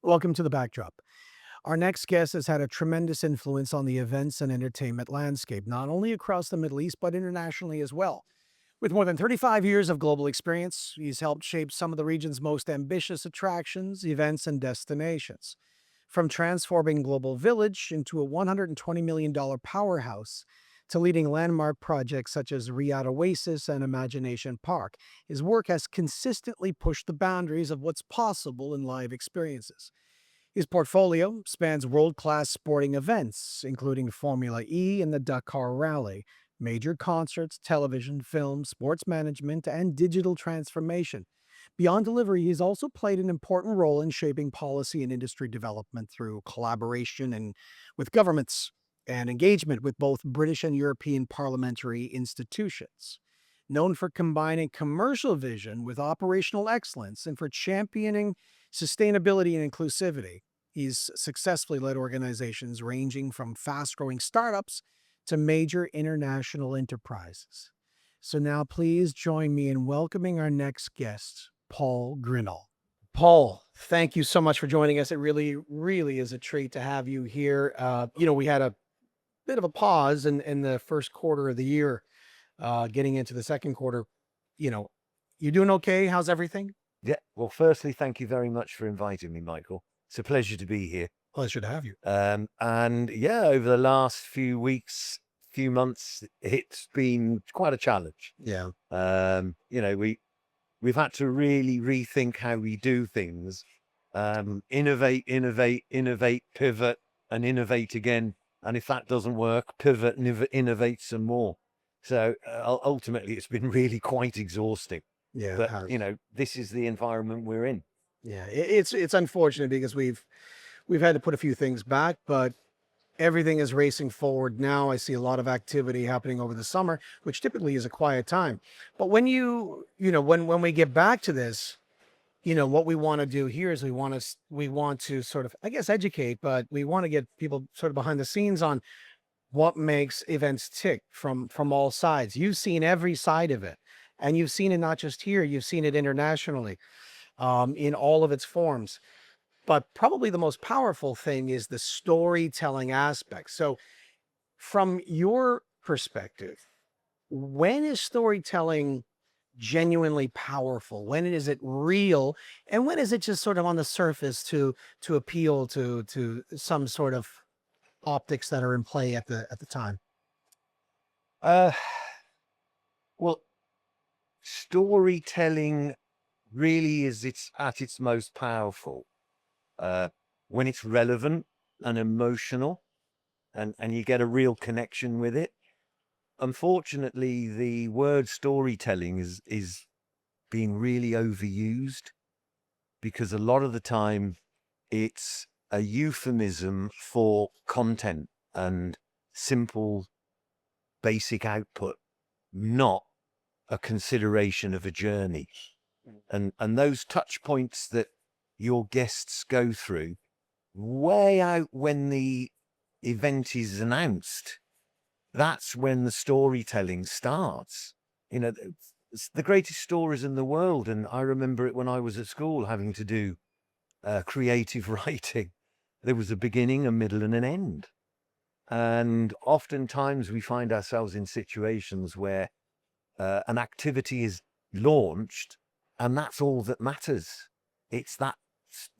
Welcome to the backdrop. Our next guest has had a tremendous influence on the events and entertainment landscape, not only across the Middle East, but internationally as well. With more than 35 years of global experience, he's helped shape some of the region's most ambitious attractions, events, and destinations. From transforming Global Village into a $120 million powerhouse to leading landmark projects such as Riyadh Oasis and Imagination Park, his work has consistently pushed the boundaries of what's possible in live experiences. His portfolio spans world-class sporting events, including Formula E and the Dakar Rally, major concerts, television, film, sports management, and digital transformation. Beyond delivery, he's also played an important role in shaping policy and industry development through collaboration and with governments and engagement with both British and European parliamentary institutions. Known for combining commercial vision with operational excellence and for championing sustainability and inclusivity, he's successfully led organizations ranging from fast growing startups to major international enterprises. So now please join me in welcoming our next guest, Paul Grinnall. Paul, thank you so much for joining us. It really is a treat to have you here. We had a bit of a pause in the first quarter of the year, getting into the second quarter. You know, you doing okay? How's everything? Yeah. Well, firstly, thank you very much for inviting me, Michael. It's a pleasure to be here. Pleasure to have you. And yeah, over the last few weeks, few months, it's been quite a challenge. Yeah. We've had to really rethink how we do things, innovate, pivot, and innovate again. And if that doesn't work, pivot and innovate some more. So ultimately, it's been really quite exhausting. Yeah, it But has. this is the environment we're in. Yeah, it's unfortunate because we've had to put a few things back, but everything is racing forward now. I see a lot of activity happening over the summer, which typically is a quiet time. But when we get back to this, what we want to do here is we want to sort of, I guess, educate, but we want to get people sort of behind the scenes on what makes events tick from all sides. You've seen every side of it, and you've seen it not just here, you've seen it internationally, in all of its forms. But probably the most powerful thing is the storytelling aspect. So, from your perspective, when is storytelling genuinely powerful? When is it real? And when is it just sort of on the surface to appeal to some sort of optics that are in play at the time? Uh, well, storytelling really is its at its most powerful uh, when it's relevant and emotional, and you get a real connection with it. Unfortunately, the word storytelling is being really overused because a lot of the time it's a euphemism for content and simple basic output, not a consideration of a journey. And those touch points that your guests go through way out when the event is announced, that's when the storytelling starts. It's the greatest stories in the world. And I remember it when I was at school having to do creative writing. There was a beginning, a middle, and an end. And oftentimes we find ourselves in situations where an activity is launched, and that's all that matters. It's that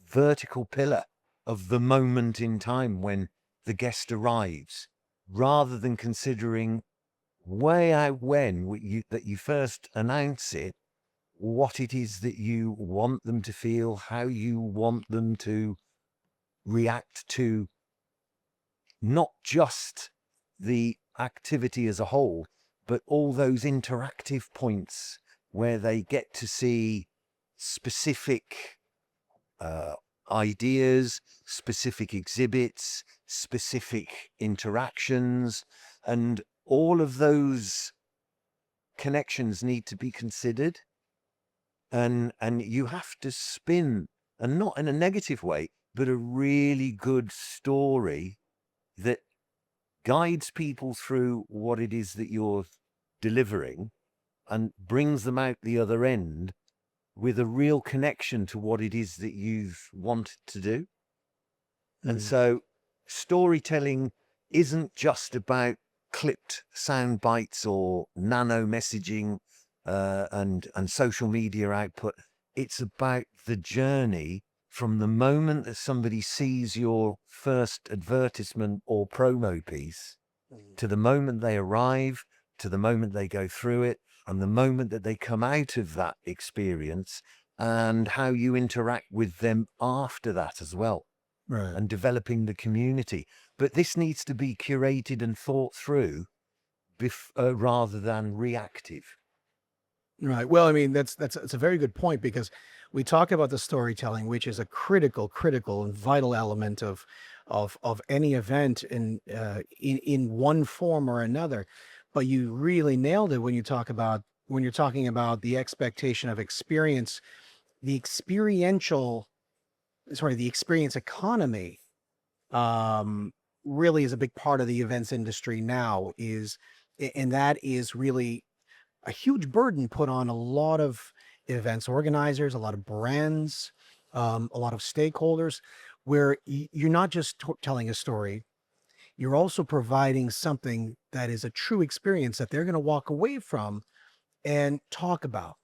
vertical pillar of the moment in time when the guest arrives, rather than considering way out that you first announce it, what it is that you want them to feel, how you want them to react to not just the activity as a whole, but all those interactive points where they get to see specific ideas, specific exhibits, specific interactions, and all of those connections need to be considered. And you have to spin, and not in a negative way, but a really good story that guides people through what it is that you're delivering and brings them out the other end with a real connection to what it is that you've wanted to do. And Mm. so storytelling isn't just about clipped sound bites or nano messaging and social media output. It's about the journey from the moment that somebody sees your first advertisement or promo piece Mm. to the moment they arrive, to the moment they go through it, and the moment that they come out of that experience, and how you interact with them after that as well, Right. and developing the community. But this needs to be curated and thought through rather than reactive. Right. Well, I mean, that's a very good point because we talk about the storytelling, which is a critical and vital element of any event in one form or another. But you really nailed it when you're talking about the expectation of experience, the experiential, the experience economy. Um, really is a big part of the events industry now. And that is really a huge burden put on a lot of events organizers, a lot of brands, a lot of stakeholders, where you're not just telling a story, you're also providing something that is a true experience that they're going to walk away from and talk about.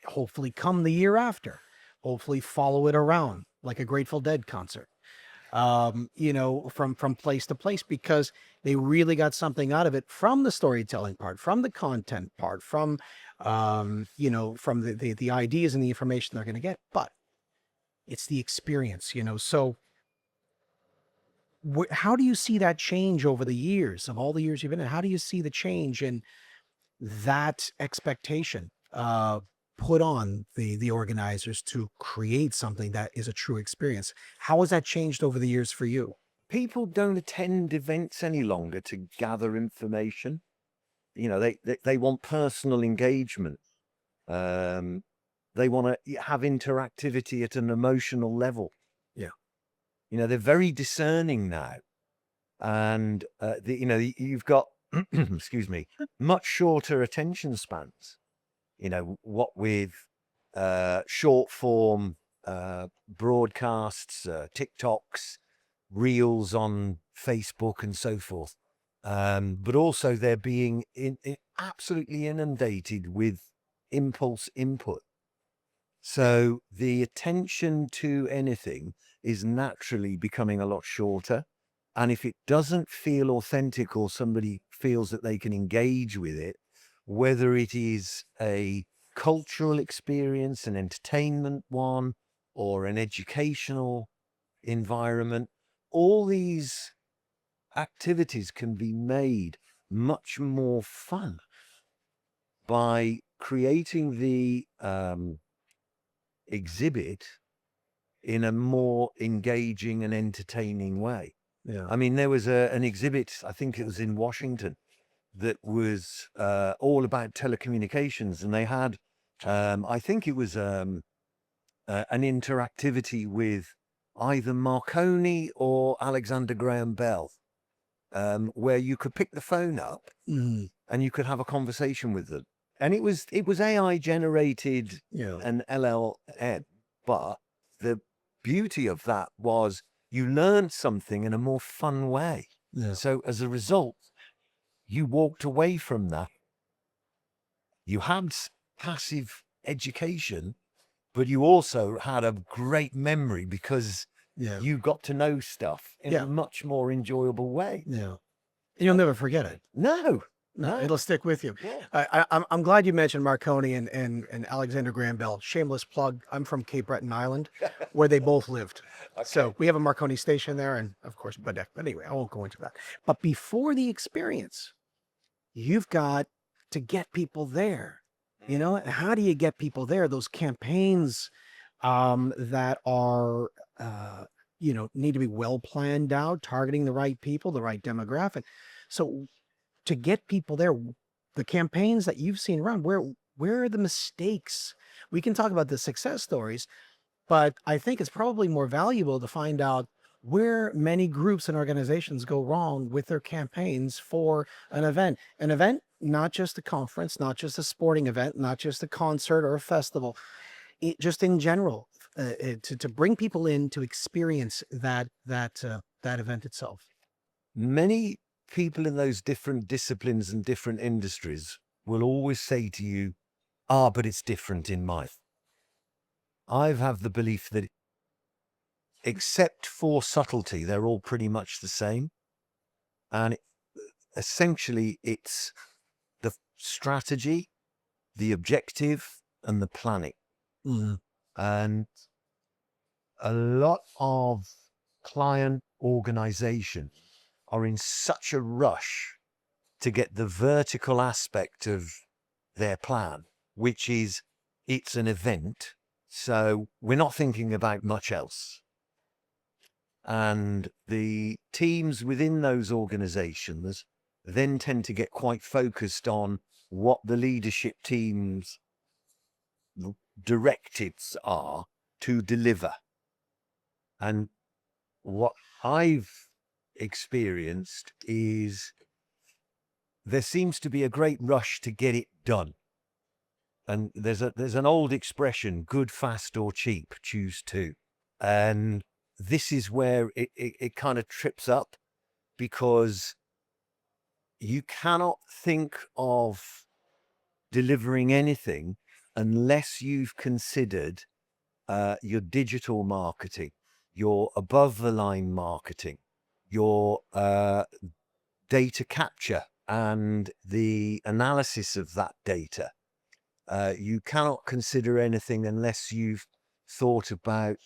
Hopefully, come the year after, hopefully, follow it around like a Grateful Dead concert, from place to place because they really got something out of it from the storytelling part, from the content part, from the ideas and the information they're going to get. But it's the experience. So how do you see that change over the years of all the years you've been in? How do you see the change in that expectation put on the organizers to create something that is a true experience? How has that changed over the years for you? People don't attend events any longer to gather information. They want personal engagement. Um, they want to have interactivity at an emotional level. Yeah. They're very discerning now, and you've got excuse me, much shorter attention spans. What with short form broadcasts, TikToks, reels on Facebook, and so forth. But also they're being absolutely inundated with impulse input. So the attention to anything is naturally becoming a lot shorter. And if it doesn't feel authentic or somebody feels that they can engage with it, whether it is a cultural experience, an entertainment one, or an educational environment, all these activities can be made much more fun by creating the exhibit in a more engaging and entertaining way. Yeah. I mean, there was an exhibit, I think it was in Washington, that was all about telecommunications. And they had, I think it was an interactivity with either Marconi or Alexander Graham Bell, where you could pick the phone up Mm, and you could have a conversation with them. And it was AI generated yeah. and LLM, but the beauty of that was you learned something in a more fun way. Yeah. So as a result, you walked away from that. You had passive education, but you also had a great memory because Yeah. you got to know stuff in a Yeah. much more enjoyable way. Yeah. And you'll never forget it. No, No, no, it'll stick with you. yeah. I'm glad you mentioned Marconi and Alexander Graham Bell. Shameless plug. I'm from Cape Breton Island, where they both lived. Okay. So we have a Marconi station there, and of course Bedeck. But anyway, I won't go into that. But before the experience, you've got to get people there. And how do you get people there? Those campaigns that are need to be well planned out, targeting the right people, the right demographic. So to get people there, the campaigns that you've seen run, where are the mistakes? We can talk about the success stories, but I think it's probably more valuable to find out where many groups and organizations go wrong with their campaigns for an event. An event, not just a conference, not just a sporting event, not just a concert or a festival, just in general. to bring people in to experience that event itself? Many people in those different disciplines and different industries will always say to you, ah, but it's different in mine. I have the belief that except for subtlety, they're all pretty much the same. And essentially, it's the strategy, the objective, and the planning. Mhm. And a lot of client organizations are in such a rush to get the vertical aspect of their plan, which is it's an event. So we're not thinking about much else. And the teams within those organizations then tend to get quite focused on what the leadership team's directives are to deliver. And what I've experienced is there seems to be a great rush to get it done. And there's an old expression, good, fast, or cheap, choose two. And this is where it kind of trips up, because you cannot think of delivering anything unless you've considered your digital marketing, your above the line marketing, your data capture and the analysis of that data. You cannot consider anything unless you've thought about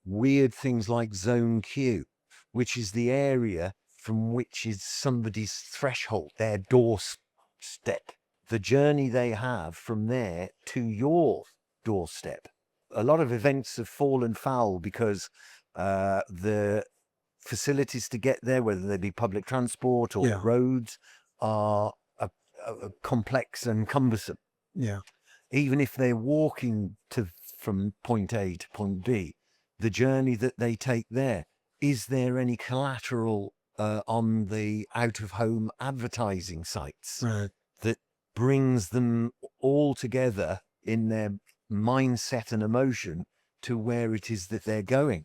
weird things like zone Q, which is the area from which is somebody's threshold, their doorstep, the journey they have from there to your doorstep. A lot of events have fallen foul because the facilities to get there, whether they be public transport or Yeah, roads, are complex and cumbersome. yeah, Even if they're walking from point A to point B, the journey that they take there, is there any collateral on the out-of-home advertising sites right. that brings them all together in their mindset and emotion to where it is that they're going?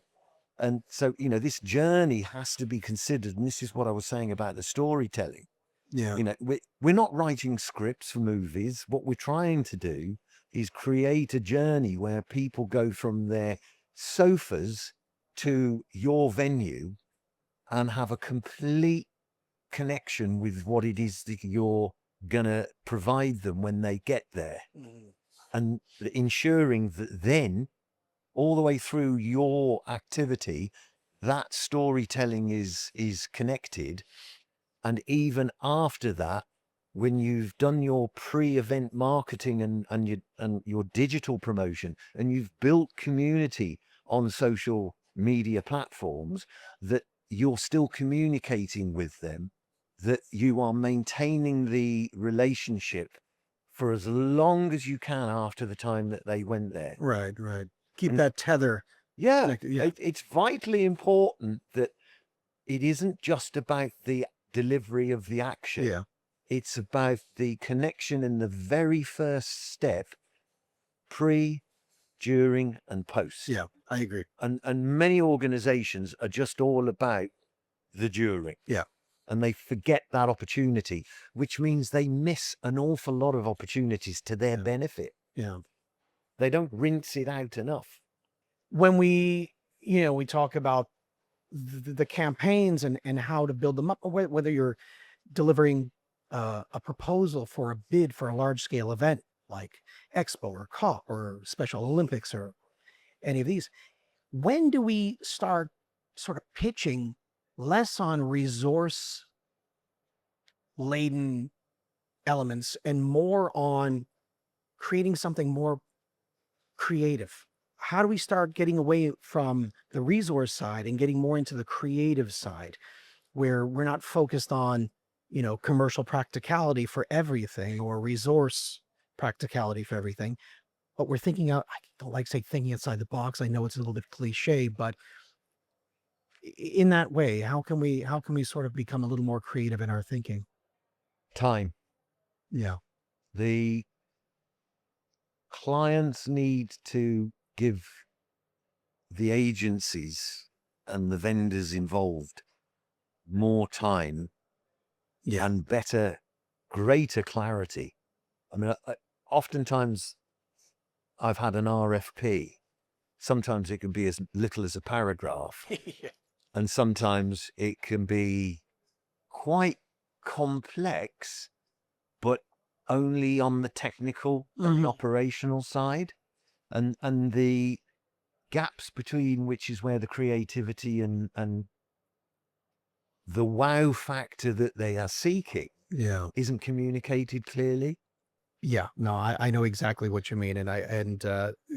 And so, this journey has to be considered. And this is what I was saying about the storytelling. Yeah, We're not writing scripts for movies. What we're trying to do is create a journey where people go from their sofas to your venue and have a complete connection with what it is that you're going to provide them when they get there. Mhm. And ensuring that then, all the way through your activity, that storytelling is connected. And even after that, when you've done your pre-event marketing and your digital promotion, and you've built community on social media platforms, that you're still communicating with them, that you are maintaining the relationship for as long as you can after the time that they went there. right, right. Keep And that tether yeah, connected. Yeah, it's vitally important that it isn't just about the delivery of the action. yeah, It's about the connection in the very first step, pre, during, and post. yeah. I agree. And many organizations are just all about the during, Yeah, and they forget that opportunity, which means they miss an awful lot of opportunities to their yeah, benefit. yeah. They don't rinse it out enough. When we talk about the campaigns and how to build them up, or whether you're delivering a proposal for a bid for a large scale event like Expo or COP or Special Olympics or any of these, when do we start sort of pitching less on resource laden elements and more on creating something more creative? How do we start getting away from the resource side and getting more into the creative side where we're not focused on, commercial practicality for everything or resource practicality for everything, but we're thinking out, I don't like say thinking outside the box. I know it's a little bit cliche, but in that way, how can we sort of become a little more creative in our thinking? Time. Yeah. The clients need to give the agencies and the vendors involved more time Yeah. and greater clarity. I mean, oftentimes I've had an RFP. Sometimes it can be as little as a paragraph, Yeah. and sometimes it can be quite complex, but only on the technical and Mhm. operational side. And the gaps between which is where the creativity and the wow factor that they are seeking Yeah. isn't communicated clearly. Yeah, no, I know exactly what you mean, and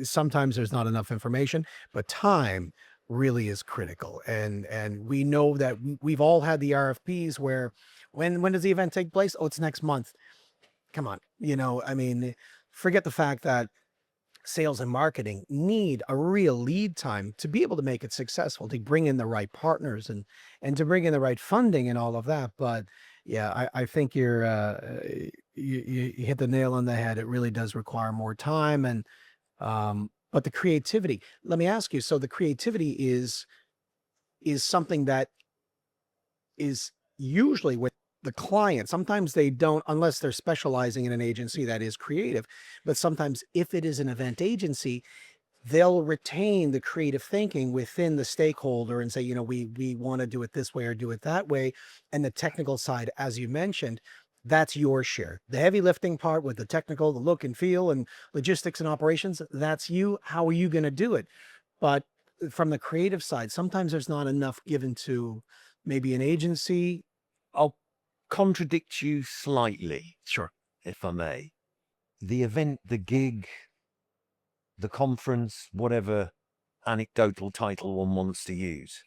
sometimes there's not enough information, but time really is critical, and we know that we've all had the RFPs where when does the event take place? Oh, it's next month. Come on, I mean, forget the fact that sales and marketing need a real lead time to be able to make it successful, to bring in the right partners and to bring in the right funding and all of that. But yeah, I think you hit the nail on the head. It really does require more time and but the creativity. Let me ask you, so the creativity is something that is usually with the client. Sometimes they don't, unless they're specializing in an agency that is creative. But sometimes if it is an event agency, they'll retain the creative thinking within the stakeholder and say, we want to do it this way or do it that way. And the technical side, as you mentioned, that's your share. The heavy lifting part with the technical, the look and feel and logistics and operations, that's you. How are you going to do it? But from the creative side, sometimes there's not enough given to maybe an agency. I'll contradict you slightly, Sure. if I may. The event, the gig, the conference, whatever anecdotal title one wants to use,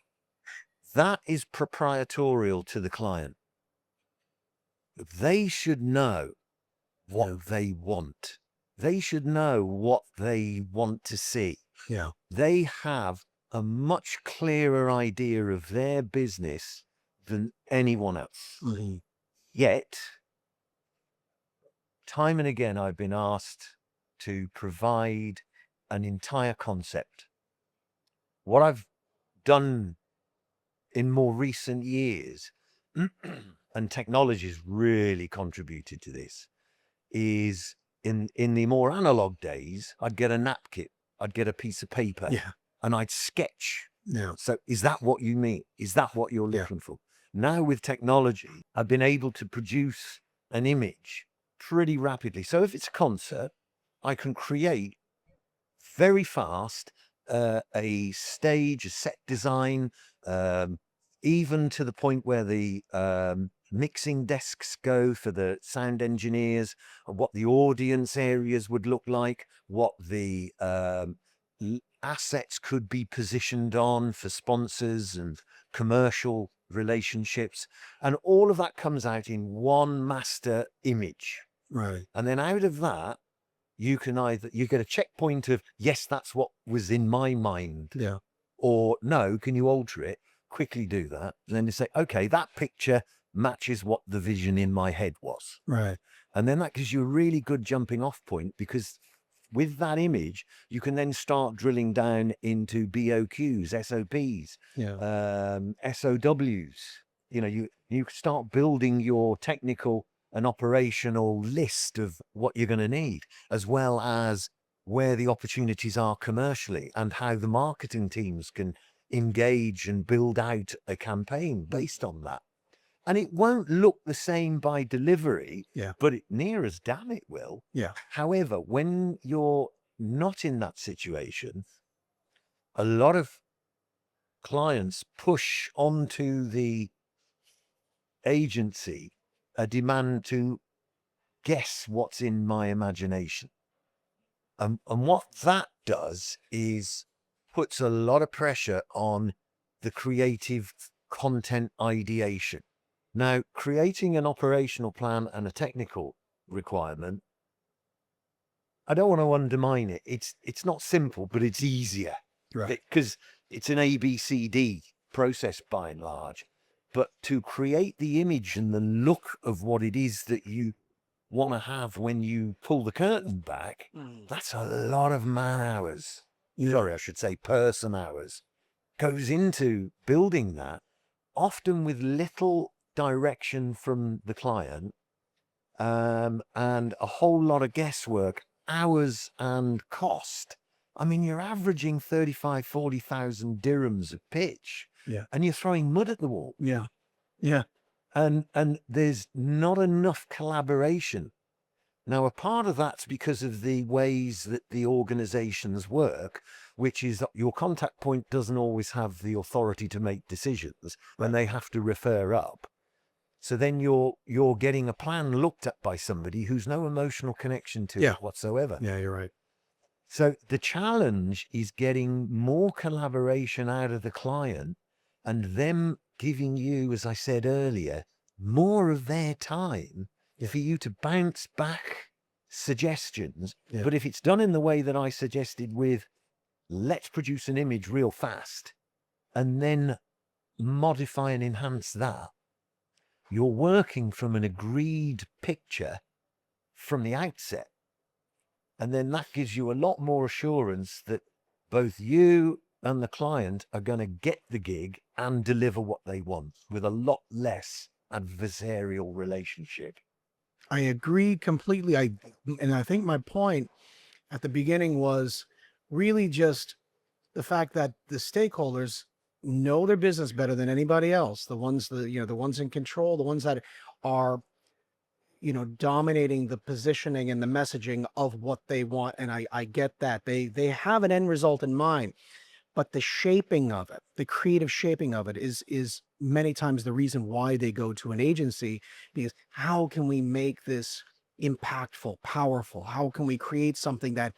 that is proprietorial to the client. They should know Yeah. what they want. They should know what they want to see. Yeah. They have a much clearer idea of their business than anyone else. Mhm. Yet, time and again, I've been asked to provide an entire concept. What I've done in more recent years, and technology's really contributed to this, is in the more analog days, I'd get a napkin, I'd get a piece of paper, Yeah. and I'd sketch. Yeah. So is that what you mean? Is that what you're Yeah. looking for? Now with technology, I've been able to produce an image pretty rapidly. So if it's a concert, I can create very fast a stage, a set design, um, even to the point where the mixing desks go for the sound engineers, what the audience areas would look like, what the assets could be positioned on for sponsors and commercial relationships. And all of that comes out in one master image. Right. And then out of that, you get a checkpoint of, yes, that's what was in my mind, Yeah. or no, can you alter it? Quickly do that. And then you say, okay, that picture matches what the vision in my head was. Right. And then that gives you a really good jumping off point, because with that image, you can then start drilling down into BOQs, SOPs, Yeah. SOWs. You start building your technical and operational list of what you're going to need, as well as where the opportunities are commercially and how the marketing teams can engage and build out a campaign based on that. And it won't look the same by delivery, Yeah. but it near as damn it will. Yeah. However, when you're not in that situation, a lot of clients push onto the agency a demand to guess what's in my imagination. And what that does is puts a lot of pressure on the creative content ideation. Now, creating an operational plan and a technical requirement, I don't want to undermine it. It's not simple, but it's easier Right. because it's an ABCD process by and large. But to create the image and the look of what it is that you want to have when you pull the curtain back, Mm. that's a lot of man hours. Yeah. sorry, I should say person hours, goes into building that, often with little direction from the client, and a whole lot of guesswork, hours and cost. I mean, you're averaging 35, 40,000 dirhams a pitch, Yeah. and you're throwing mud at the wall. Yeah. Yeah. And there's not enough collaboration. Now, a part of that's because of the ways that the organizations work, which is that your contact point doesn't always have the authority to make decisions when they have to refer up. So then you're getting a plan looked at by somebody who's no emotional connection to Yeah. it whatsoever. Yeah. You're right. So the challenge is getting more collaboration out of the client and them giving you, as I said earlier, more of their time Yeah. for you to bounce back suggestions. Yeah. But if it's done in the way that I suggested with, let's produce an image real fast and then modify and enhance that, you're working from an agreed picture from the outset. And then that gives you a lot more assurance that both you and the client are going to get the gig and deliver what they want with a lot less adversarial relationship. I agree completely. And I think my point at the beginning was really just the fact that the stakeholders know their business better than anybody else. The ones that, the ones in control, the ones that are, dominating the positioning and the messaging of what they want. And I get that. They have an end result in mind, but the shaping of it, the creative shaping of it is many times the reason why they go to an agency, because how can we make this impactful, powerful? How can we create something that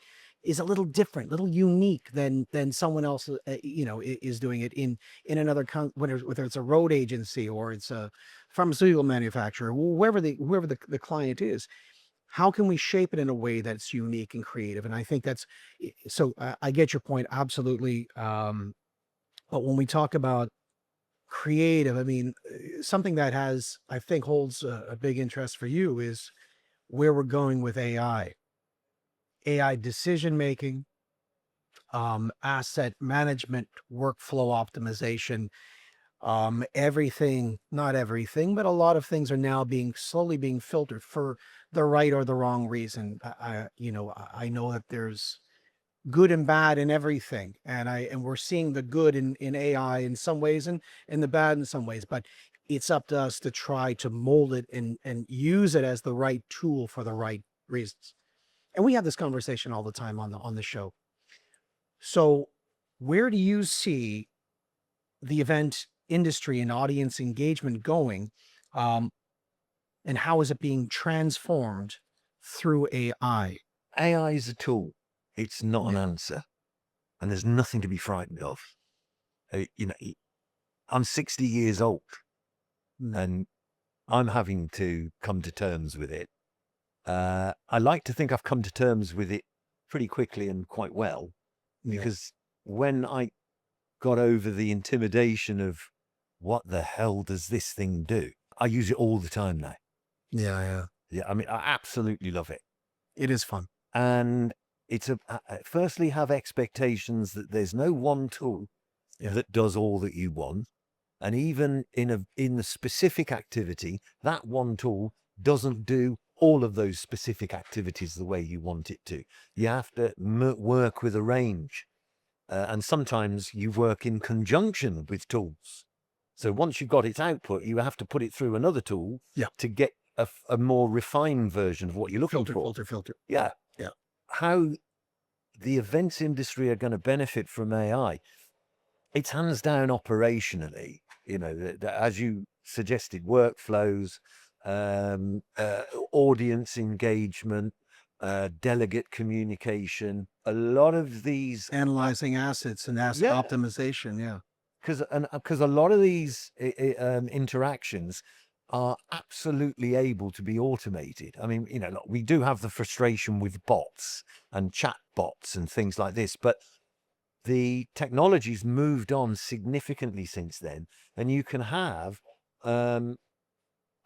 is a little different, little unique than someone else, is doing it in another whether it's a road agency or it's a pharmaceutical manufacturer, whoever the client is. How can we shape it in a way that's unique and creative? And I think that's so. I get your point absolutely. But when we talk about creative, I mean, something that I think, holds a big interest for you is where we're going with AI, AI decision making, asset management, workflow optimization. Everything, not everything, but a lot of things are now slowly being filtered for the right or the wrong reason. I know that there's good and bad in everything, and we're seeing the good in AI in some ways, and the bad in some ways, but it's up to us to try to mold it and use it as the right tool for the right reasons. And we have this conversation all the time on the show. So where do you see the event industry and audience engagement going, um, and how is it being transformed through AI? AI is a tool. It's not an Yeah. answer. And there's nothing to be frightened of. You know, I'm 60 years old Mm. and I'm having to come to terms with it. I like to think I've come to terms with it pretty quickly and quite well, Yeah. because when I got over the intimidation of what the hell does this thing do, I use it all the time now. Yeah. Yeah. Yeah, I mean, I absolutely love it. It is fun. And it's firstly, have expectations that there's no one tool Yeah. that does all that you want. And even in the specific activity, that one tool doesn't do all of those specific activities the way you want it to. You have to work with a range. And sometimes you work in conjunction with tools. So once you've got its output, you have to put it through another tool Yeah. to get a more refined version of what you're looking Filter, for. filter, filter. Yeah. Yeah. How the events industry are going to benefit from AI, it's hands down operationally, as you suggested, workflows, audience engagement, delegate communication, a lot of these, Analyzing assets and asset yeah, optimization. Yeah. because a lot of these interactions are absolutely able to be automated. I mean, look, we do have the frustration with bots and chat bots and things like this, but the technology's moved on significantly since then, and you can have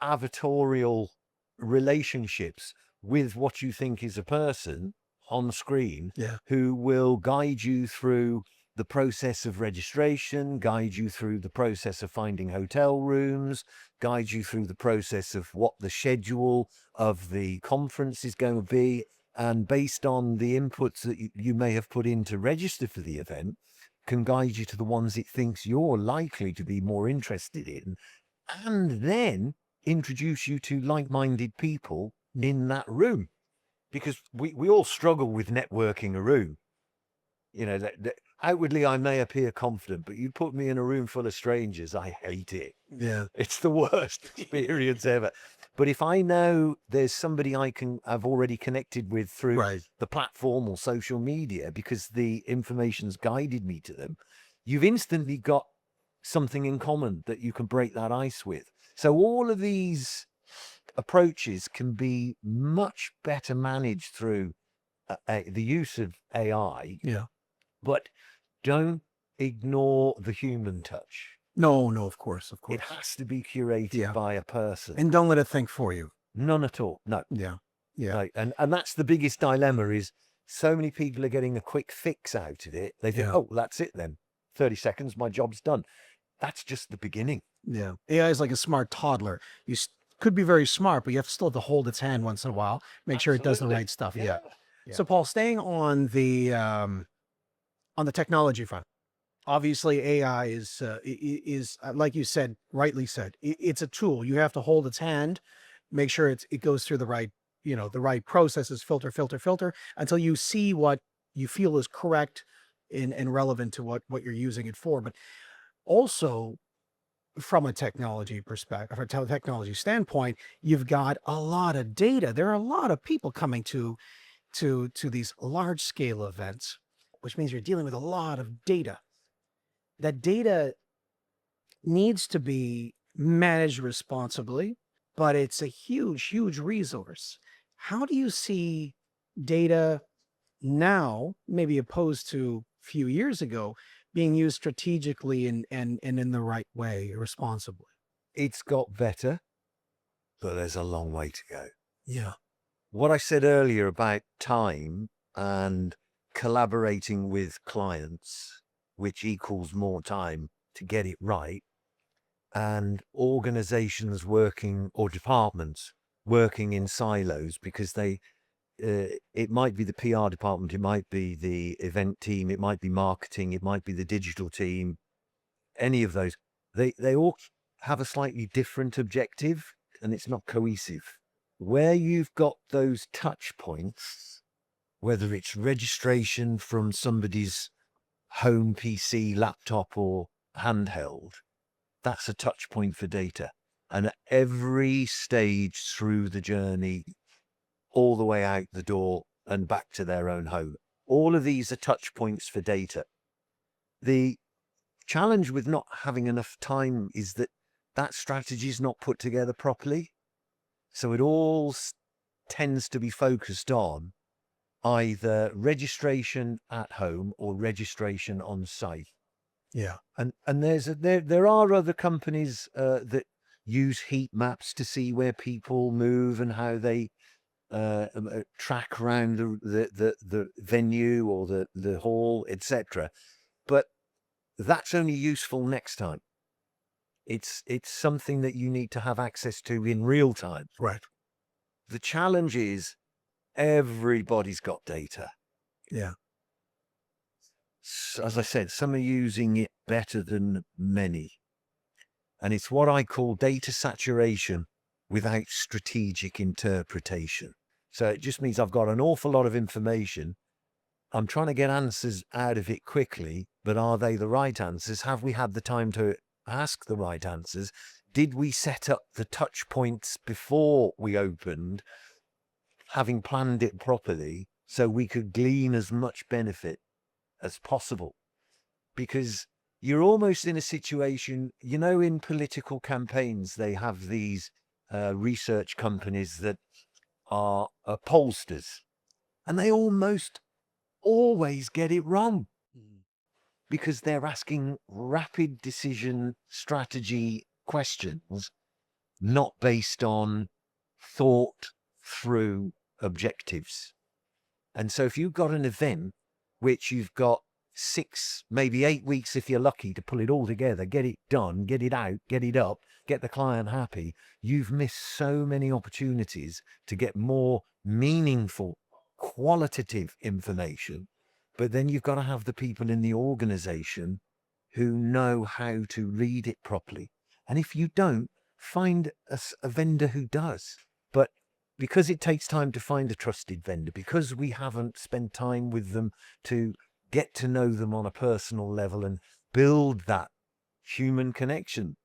avatorial relationships with what you think is a person on screen Yeah. who will guide you through the process of registration, guide you through the process of finding hotel rooms, guide you through the process of what the schedule of the conference is going to be. And based on the inputs that you may have put in to register for the event, can guide you to the ones it thinks you're likely to be more interested in, and then introduce you to like-minded people in that room. Because we all struggle with networking a room. You know, that outwardly I may appear confident, but you put me in a room full of strangers, I hate it. Yeah. It's the worst experience ever. But if I know there's somebody I've already connected with through Right. the platform or social media because the information's guided me to them, you've instantly got something in common that you can break that ice with. So all of these approaches can be much better managed through the use of AI, Yeah. but don't ignore the human touch. No, no, of course, of It course. has to be curated Yeah. by a person. And don't let it think for you. None at all. No. Yeah. Yeah. No. And that's the biggest dilemma is so many people are getting a quick fix out of it. They think, Yeah. oh, that's it then. 30 seconds, my job's done. That's just the beginning. Yeah. AI is like a smart toddler. Could be very smart, but you have to still have to hold its hand once in a while, make sure it does the Absolutely. right stuff. Yeah. Yeah. So Paul, staying on the technology front, obviously AI is like you said, rightly said, it's a tool. You have to hold its hand, make sure it goes through the right, the right processes, filter until you see what you feel is correct and relevant to what you're using it for. But also from a technology perspective, from a technology standpoint, you've got a lot of data. There are a lot of people coming to these large scale events, which means you're dealing with a lot of data. That data needs to be managed responsibly, but it's a huge resource. How do you see data now, maybe opposed to a few years ago, being used strategically and in the right way, responsibly? It's got better, but there's a long way to go. Yeah. What I said earlier about time and collaborating with clients, which equals more time to get it right, and organizations working or departments working in silos because it might be the PR department, it might be the event team, it might be marketing, it might be the digital team, any of those. They all have a slightly different objective and it's not cohesive. Where you've got those touch points, whether it's registration from somebody's home PC, laptop, or handheld, that's a touch point for data. And at every stage through the journey, all the way out the door and back to their own home, all of these are touch points for data. The challenge with not having enough time is that that strategy is not put together properly. So it all tends to be focused on either registration at home or registration on site. Yeah. And there are other companies that use heat maps to see where people move and how they track around the venue or the hall, etc. But that's only useful next time. It's something that you need to have access to in real time. Right. The challenge is everybody's got data. Yeah. As I said, some are using it better than many. And it's what I call data saturation without strategic interpretation. So it just means I've got an awful lot of information. I'm trying to get answers out of it quickly, but are they the right answers? Have we had the time to ask the right answers? Did we set up the touch points before we opened, having planned it properly so we could glean as much benefit as possible? Because you're almost in a situation, in political campaigns, they have these research companies that are pollsters, and they almost always get it wrong because they're asking rapid decision strategy questions, not based on thought through objectives. And so if you've got an event which you've got 6, maybe 8 weeks, if you're lucky, to pull it all together, get it done, get it out, get it up, get the client happy, you've missed so many opportunities to get more meaningful, qualitative information. But then you've got to have the people in the organization who know how to read it properly. And if you don't, find a vendor who does. But because it takes time to find a trusted vendor, because we haven't spent time with them to get to know them on a personal level and build that human connection,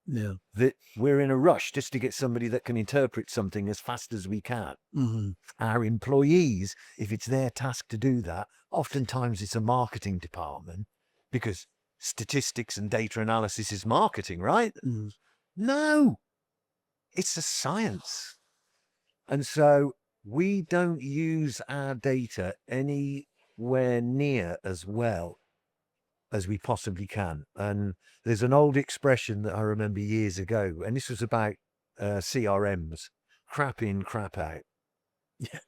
Yeah. that we're in a rush just to get somebody that can interpret something as fast as we can. Hmm. Our employees, if it's their task to do that, oftentimes it's a marketing department, because statistics and data analysis is marketing, right? Hmm. No, it's a science. And so we don't use our data anywhere near as well as we possibly can. And there's an old expression that I remember years ago, and this was about CRMs: crap in, crap out. Yeah.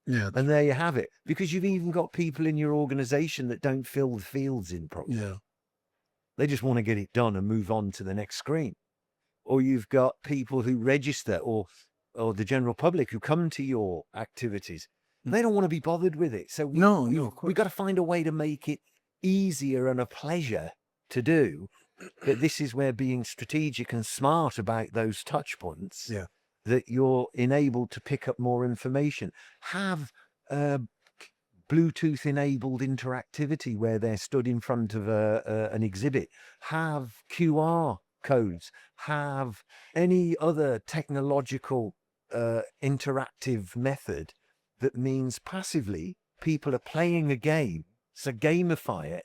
Yeah. And there you have it, because you've even got people in your organization that don't fill the fields in properly. Yeah. They just want to get it done and move on to the next screen. Or you've got people who register, or the general public who come to your activities. They don't want to be bothered with it. So No, no, of we've course. got to find a way to make it easier and a pleasure to do. But this is where being strategic and smart about those touch points, Yeah. that you're enabled to pick up more information. Have Bluetooth enabled interactivity where they're stood in front of an exhibit. Have QR codes. Have any other technological interactive method that means passively people are playing a game. So gamify it,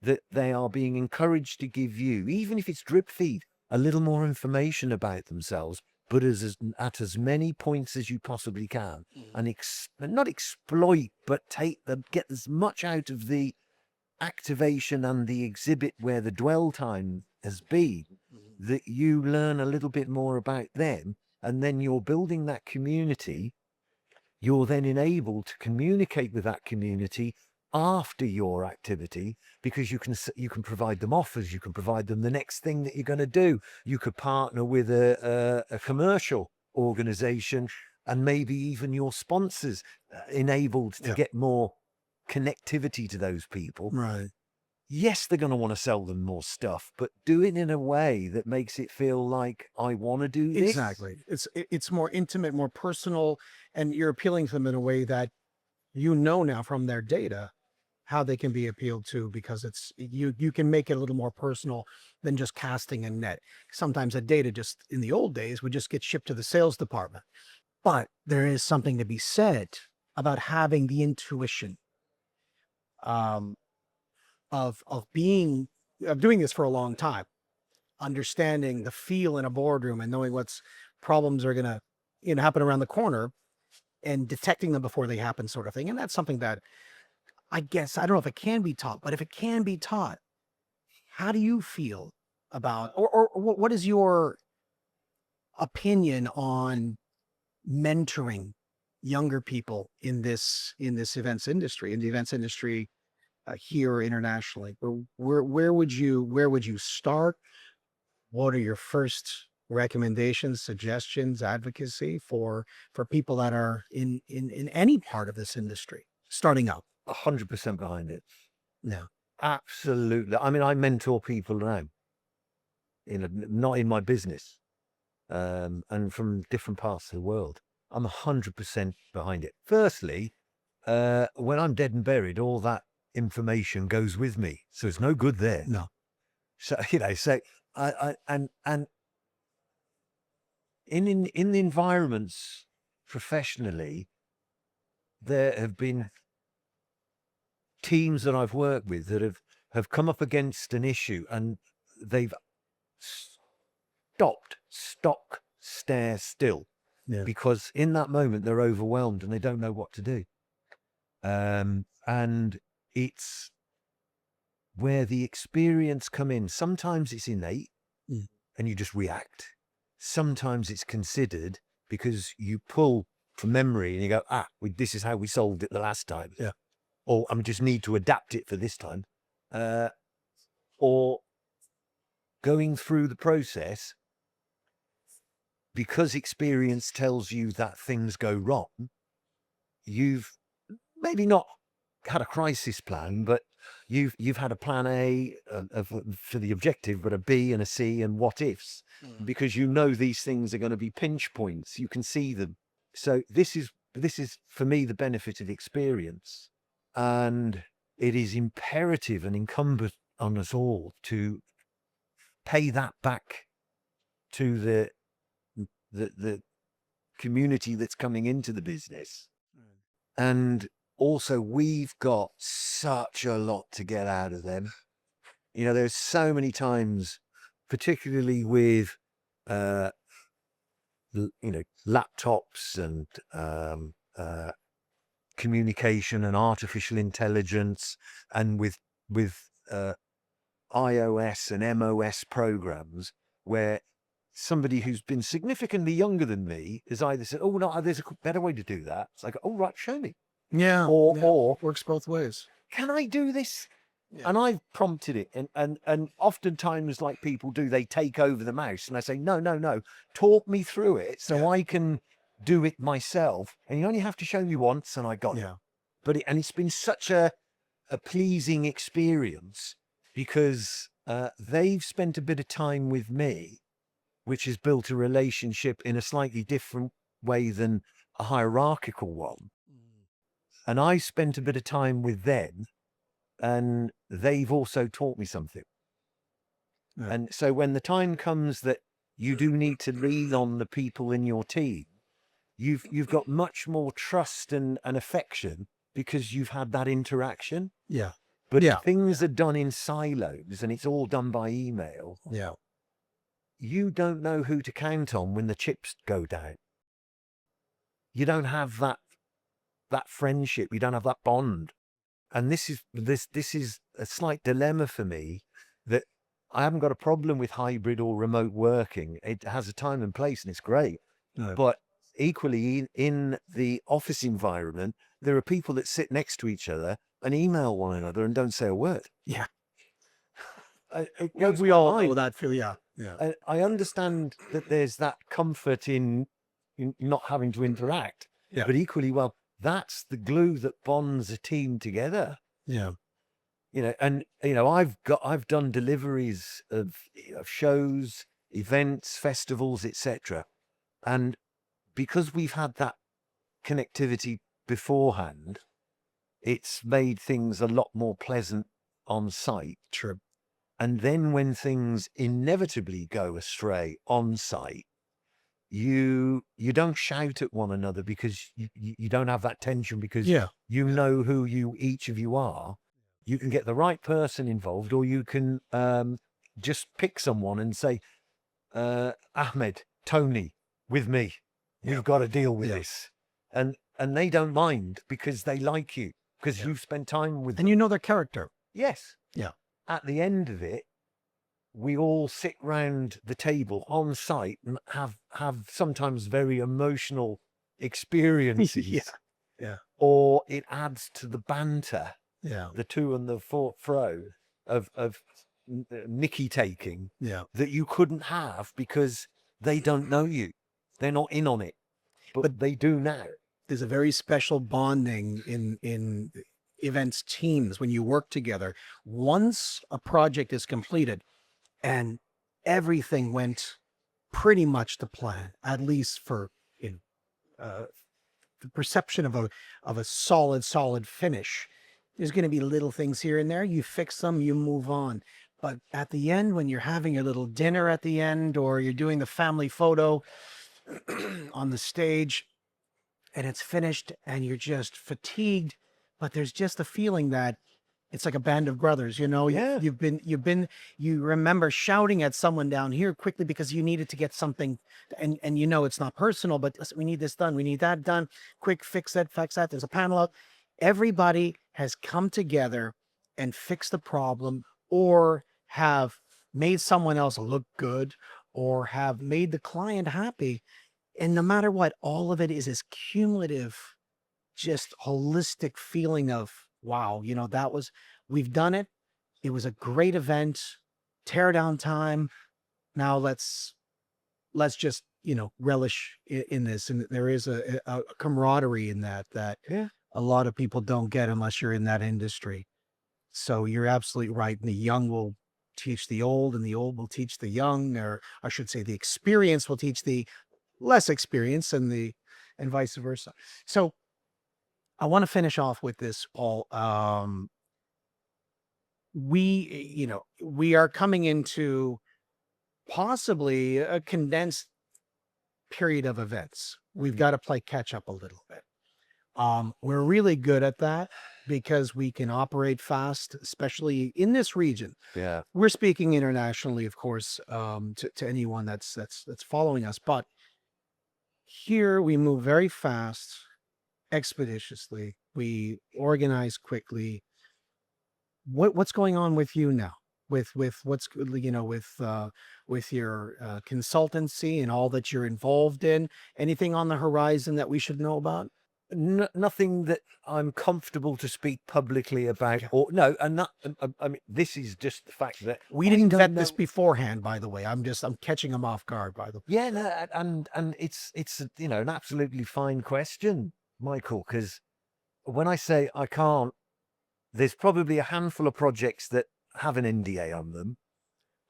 that they are being encouraged to give you, even if it's drip feed, a little more information about themselves, but at as many points as you possibly can, and not exploit, but get as much out of the activation and the exhibit where the dwell time has been, that you learn a little bit more about them, and then you're building that community. You're then enabled to communicate with that community after your activity, because you can provide them offers, you can provide them the next thing that you're going to do. You could partner with a commercial organization, and maybe even your sponsors, enabled to Yeah. get more connectivity to those people. Right. Yes, they're going to want to sell them more stuff, but do it in a way that makes it feel like, I want to do this. Exactly. It's more intimate, more personal, and you're appealing to them in a way that now from their data how they can be appealed to, because you can make it a little more personal than just casting a net. Sometimes that data, just in the old days, would just get shipped to the sales department. But there is something to be said about having the intuition, um, of doing this for a long time, understanding the feel in a boardroom and knowing what's problems are gonna happen around the corner, and detecting them before they happen, sort of thing. And that's something that I guess I don't know if it can be taught, but if it can be taught, how do you feel about, or what is your opinion on mentoring younger people in this events industry, in the events industry, here or internationally? Where would you start? What are your first recommendations, suggestions, advocacy for people that are in any part of this industry starting out? 100% behind it. No. Absolutely. I mean, I mentor people now, not in my business, and from different parts of the world. I'm 100% behind it. Firstly, when I'm dead and buried, all that information goes with me, so it's no good there. No. So so and in the environments professionally, there have been teams that I've worked with that have come up against an issue, and they've stopped, stare still, Yeah. because in that moment they're overwhelmed and they don't know what to do. And it's where the experience come in. Sometimes it's innate, Mm. and you just react. Sometimes it's considered, because you pull from memory, and you go, this is how we solved it the last time. Yeah. Or I just need to adapt it for this time. Or going through the process, because experience tells you that things go wrong, you've maybe not had a crisis plan, but you've had a plan A for the objective, but a B and a C and what ifs, because you know these things are going to be pinch points. You can see them. So this is for me the benefit of experience, and it is imperative and incumbent on us all to pay that back to the community that's coming into the business. And also, we've got such a lot to get out of them. There's so many times, particularly with, laptops and communication and artificial intelligence, and with iOS and MOS programs, where somebody who's been significantly younger than me has either said, "Oh no, there's a better way to do that." It's like, "Oh right, show me." Yeah. Or Works both ways. "Can I do this?" Yeah. And I've prompted it, and oftentimes, like people do, they take over the mouse, and I say, no, talk me through it so I can do it myself. And you only have to show me once, and I got it. But it's been such a pleasing experience, because they've spent a bit of time with me, which has built a relationship in a slightly different way than a hierarchical one. And I spent a bit of time with them, and they've also taught me something. Yeah. And so when the time comes that you do need to lean on the people in your team, you've got much more trust and affection, because you've had that interaction. Yeah. But if things are done in silos and it's all done by email, you don't know who to count on when the chips go down. You don't have that friendship. You don't have that bond. And this is a slight dilemma for me, that I haven't got a problem with hybrid or remote working. It has a time and place, and it's great. No. But equally, in the office environment, there are people that sit next to each other and email one another and don't say a word. Yeah. We all know that feel. Yeah. I understand that there's that comfort in not having to interact. Yeah. But equally, well, that's the glue that bonds a team together. Yeah. And I've done deliveries of shows, events, festivals, etc. And because we've had that connectivity beforehand, it's made things a lot more pleasant on site. True. And then when things inevitably go astray on site, you don't shout at one another, because you don't have that tension, because you know who each of you are. You can get the right person involved, or you can just pick someone and say, Ahmed, Tony, with me. We've got to deal with this. And they don't mind, because they like you, because you've spent time with them. And you know their character. Yes. Yeah. At the end of it, we all sit round the table on site and have sometimes very emotional experiences. Or it adds to the banter. The to and the fro of Nicky taking. That you couldn't have, because they don't know you. They're not in on it. But they do now. There's a very special bonding in events teams when you work together. Once a project is completed and everything went pretty much to plan, at least for the perception of a solid finish. There's going to be little things here and there. You fix them, you move on. But at the end, when you're having a little dinner at the end, or you're doing the family photo on the stage, and it's finished and you're just fatigued, but there's just a feeling that it's like a band of brothers, you remember shouting at someone down here quickly because you needed to get something, and it's not personal, but listen, we need this done, we need that done, quick, fix that, there's a panel up. Everybody has come together and fixed the problem, or have made someone else look good, or have made the client happy. And no matter what, all of it is this cumulative, just holistic feeling of, wow, we've done it. It was a great event, tear down time. Now let's just, relish in this. And there is a camaraderie in that Yeah. a lot of people don't get unless you're in that industry. So you're absolutely right. And the young will teach the old, and the old will teach the young, or I should say, the experience will teach the less experience, and vice versa. So I want to finish off with this all. We are coming into possibly a condensed period of events. We've Mm. got to play catch up a little bit. We're really good at that because we can operate fast, especially in this region. Yeah. We're speaking internationally, of course, to anyone that's following us, but here we move very fast, expeditiously. We organize quickly. What's going on with you now? With what's with your consultancy and all that you're involved in? Anything on the horizon that we should know about? Nothing that I'm comfortable to speak publicly about, Okay. or no, and that I mean, this is just the fact that We I didn't don't vet this know. beforehand, by the way. I'm catching them off guard, by the way. Yeah, no, and it's an absolutely fine question, Michael, because when I say I can't, there's probably a handful of projects that have an NDA on them,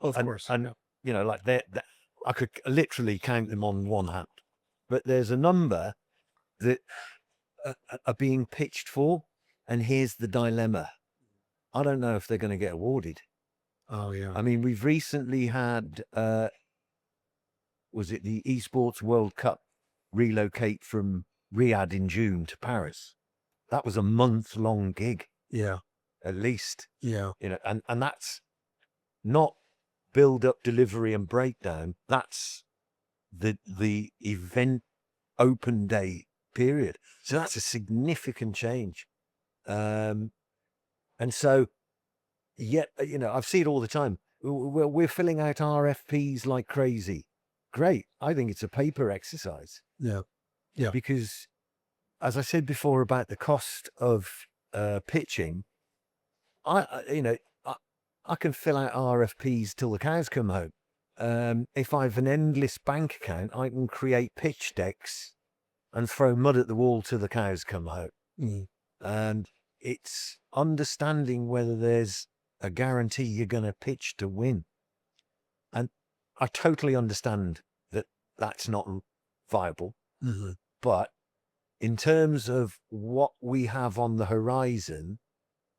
Of and course. and Yeah. like I could literally count them on one hand, but there's a number that are being pitched for, and here's the dilemma: I don't know if they're going to get awarded. Oh yeah. I mean, we've recently had was it the Esports World Cup relocate from Riyadh in June to Paris? That was a month-long gig, Yeah. at least, Yeah. and that's not build up, delivery, and breakdown. That's the event open day period. So that's a significant change. Um, and so, yet, I've seen it all the time. We're filling out RFPs like crazy. Great. I think it's a paper exercise Yeah. Yeah. because, as I said before about the cost of pitching, I, I can fill out RFPs till the cows come home. If I've an endless bank account, I can create pitch decks and throw mud at the wall till the cows come home. Mm. And it's understanding whether there's a guarantee you're going to pitch to win. And I totally understand that that's not viable. Hmm. But in terms of what we have on the horizon,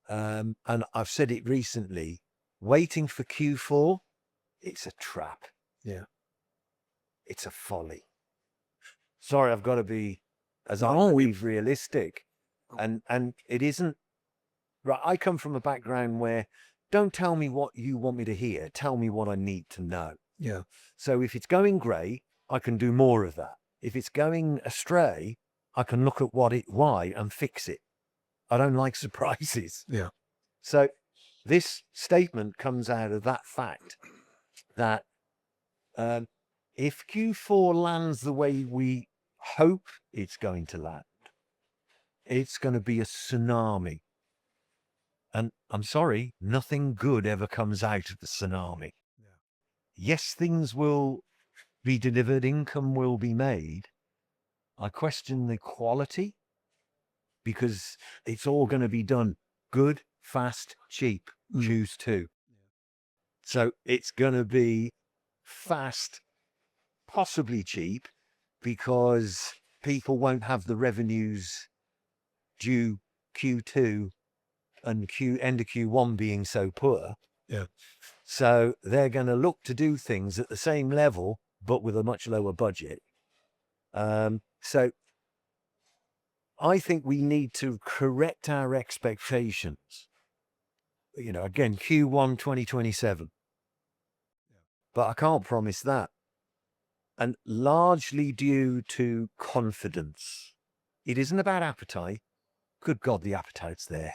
and I've said it recently, waiting for Q4, it's a trap. Yeah. It's a folly. Sorry, I've got to be, as I No, we believe, realistic. And it isn't right. I come from a background where don't tell me what you want me to hear. Tell me what I need to know. yeah. So if it's going grey, I can do more of that. If it's going astray, I can look at why and fix it. I don't like surprises. Yeah. So this statement comes out of that fact that if Q4 lands the way we hope it's going to land, it's going to be a tsunami. And I'm sorry, nothing good ever comes out of the tsunami. Yeah. Yes, things will be delivered, income will be made. I question the quality because it's all going to be done good, fast, cheap. Mm. Choose two. So it's going to be fast, possibly cheap, because people won't have the revenues due Q2 and end of Q1 being so poor. Yeah. So they're going to look to do things at the same level, but with a much lower budget. So I think we need to correct our expectations. Again, Q1 2027, but I can't promise that. And largely due to confidence. It isn't about appetite. Good God, the appetite's there.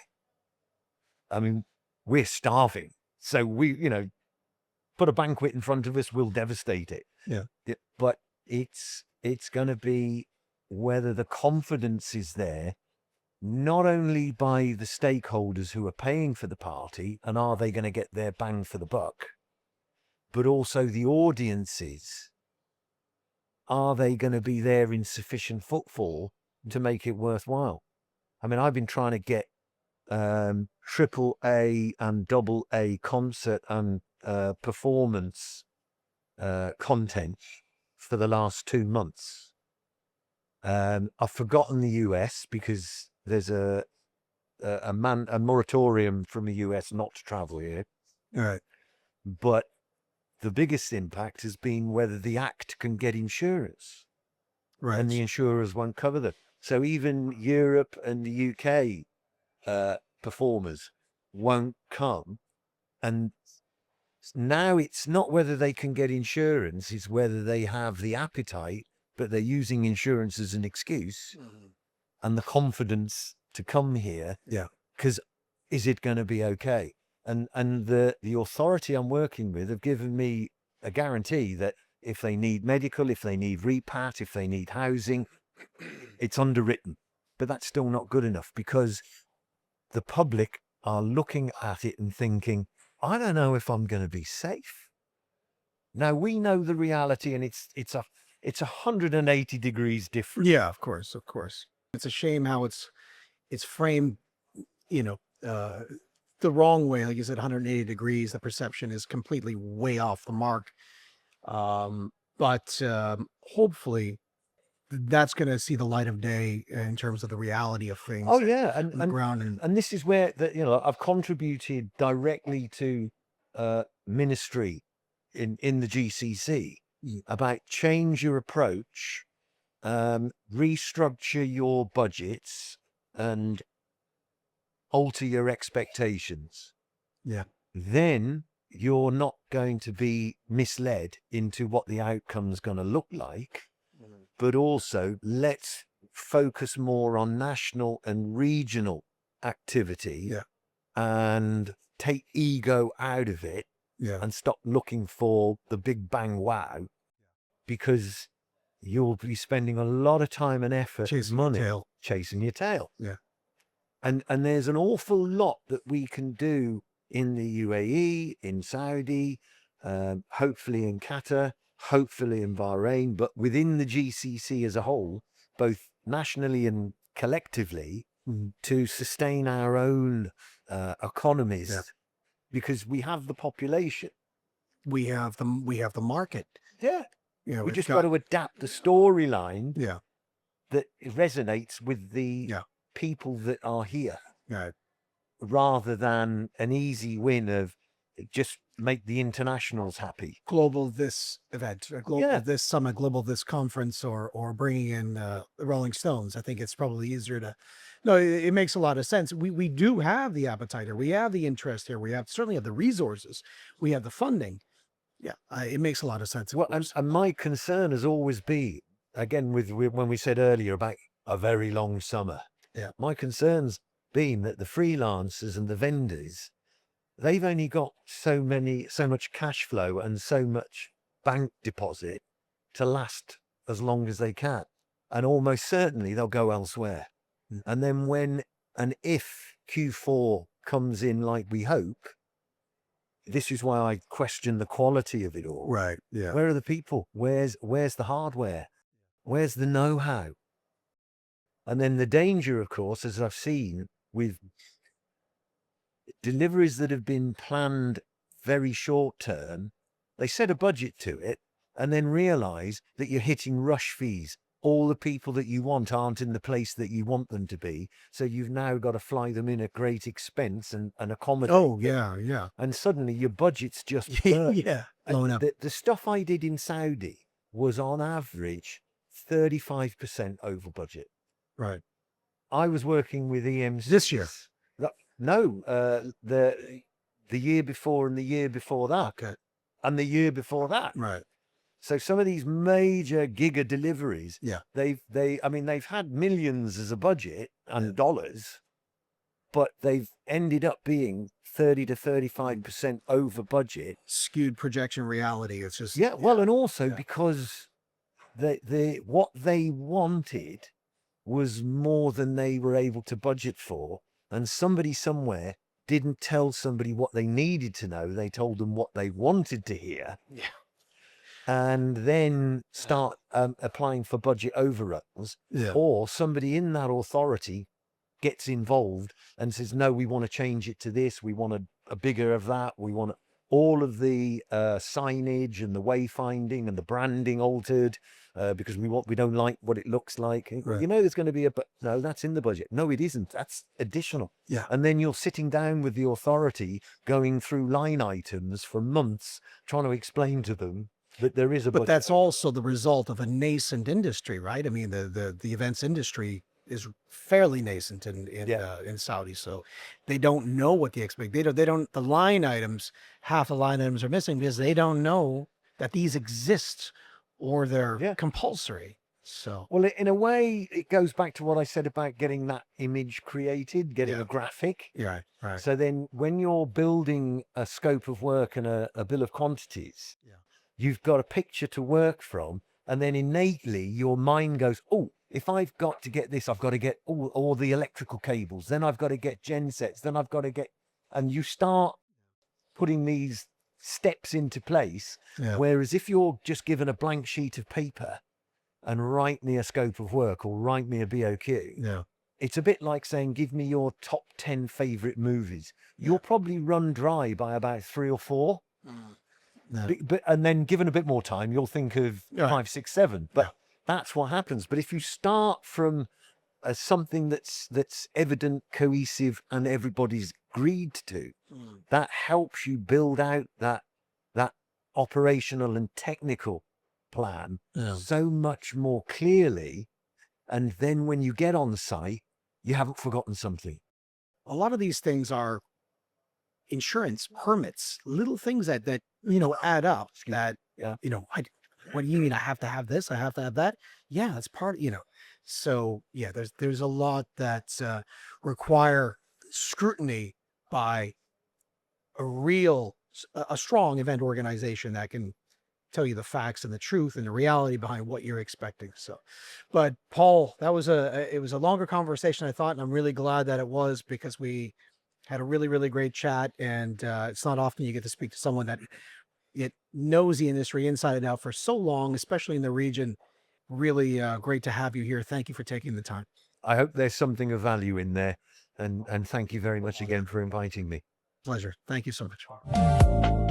I mean, we're starving. So put a banquet in front of us, we'll devastate it. Yeah. But it's It's going to be whether the confidence is there, not only by the stakeholders who are paying for the party and are they going to get their bang for the buck, but also the audiences. Are they going to be there in sufficient footfall to make it worthwhile? I mean, I've been trying to get triple A and double A concert and performance content for the last 2 months. I've forgotten the US because there's a moratorium from the US not to travel here. All right. But the biggest impact has been whether the act can get insurance, Right. and the insurers won't cover them. So even Europe and the UK performers won't come. And now it's not whether they can get insurance, it's whether they have the appetite, but they're using insurance as an excuse and the confidence to come here. Yeah. Because is it going to be okay? And the authority I'm working with have given me a guarantee that if they need medical, if they need repat, if they need housing, it's underwritten. But that's still not good enough because the public are looking at it and thinking, I don't know if I'm going to be safe. Now we know the reality, and it's 180 degrees different. Yeah, of course. It's a shame how it's framed, the wrong way. Like you said, 180 degrees. The perception is completely way off the mark. But hopefully that's going to see the light of day in terms of the reality of things. Oh yeah, on the ground. and this is where I've contributed directly to ministry in the GCC about change your approach, restructure your budgets, and alter your expectations. Yeah. Then you're not going to be misled into what the outcome's going to look like, but also let's focus more on national and regional activity. Yeah. And take ego out of it. Yeah. And stop looking for the big bang wow, because you'll be spending a lot of time and effort, Chasing money, your tail. chasing your tail. Yeah. And there's an awful lot that we can do in the UAE, in Saudi, hopefully in Qatar, hopefully in Bahrain, but within the GCC as a whole, both nationally and collectively, to sustain our own economies. Yeah. Because we have the population. We have the market. Yeah. Yeah. We just got to adapt the storyline Yeah. that resonates with the people that are here, Right. rather than an easy win of just make the internationals happy. Global this event, or global this summit, global this conference, or bringing in the Rolling Stones. I think it's probably easier to. No, it makes a lot of sense. We do have the appetite here. We have the interest here. We certainly have the resources. We have the funding. Yeah, it makes a lot of sense. Well, and my concern has always been, again, with when we said earlier about a very long summer. Yeah. My concern's been that the freelancers and the vendors, they've only got so much cash flow and so much bank deposit to last as long as they can. And almost certainly they'll go elsewhere. And then when and if Q4 comes in like we hope, this is why I question the quality of it all. Right. Yeah. Where are the people? Where's the hardware? Where's the know-how? And then the danger, of course, as I've seen with deliveries that have been planned very short term, they set a budget to it and then realize that you're hitting rush fees. All the people that you want aren't in the place that you want them to be. So you've now got to fly them in at great expense and accommodate. Oh, them. yeah. And suddenly your budget's just burnt. Yeah. Blown up. The stuff I did in Saudi was on average 35% over budget. Right. I was working with EMC This year? No, the year before and the year before that. Okay. And the year before that. Right. So some of these major giga deliveries, Yeah. they've had millions as a budget and dollars, but they've ended up being 30 to 35% over budget. Skewed projection reality. It's just Well, and also because what they wanted was more than they were able to budget for, and somebody somewhere didn't tell somebody what they needed to know. They told them what they wanted to hear, Yeah. and then start applying for budget overruns, Yeah. or somebody in that authority gets involved and says, no, we want to change it to this, we want a bigger of that, we want all of the signage and the wayfinding and the branding altered, because we don't like what it looks like. Right. You know, there's going to be no, that's in the budget. No, it isn't. That's additional. Yeah. And then you're sitting down with the authority, going through line items for months, trying to explain to them that there is a But budget. that's also the result of a nascent industry, right? I mean, the events industry is fairly nascent in Saudi, so they don't know what the expect. They don't the line items. Half the line items are missing because they don't know that these exist or they're Yeah. compulsory. So Well, in a way, it goes back to what I said about getting that image created, getting Yeah. a graphic. yeah, right. So then when you're building a scope of work and a bill of quantities, Yeah. you've got a picture to work from. And then innately your mind goes, oh, if I've got to get this, I've got to get all the electrical cables. Then I've got to get gen sets. Then I've got to get, and you start putting these steps into place. Yeah. Whereas if you're just given a blank sheet of paper and write me a scope of work or write me a BOQ, Yeah. it's a bit like saying, give me your top 10 favorite movies. You'll probably run dry by about 3 or 4. Yeah. And then given a bit more time, you'll think of Right. 5, 6, 7. But Yeah. that's what happens. But if you start from something that's evident, cohesive, and everybody's agreed to, that helps you build out that operational and technical plan Yeah. so much more clearly. And then when you get on site, you haven't forgotten something. A lot of these things are insurance, permits, little things that add up. That Yeah. what do you mean? I have to have this. I have to have that. Yeah, that's part. So yeah, there's a lot that require scrutiny by a strong event organization that can tell you the facts and the truth and the reality behind what you're expecting. So, but Paul, it was a longer conversation I thought, and I'm really glad that it was, because we had a really, really great chat. And it's not often you get to speak to someone that it knows the industry inside and out for so long, especially in the region. Really great to have you here. Thank you for taking the time. I hope there's something of value in there. And thank you very much again for inviting me. Pleasure. Thank you so much.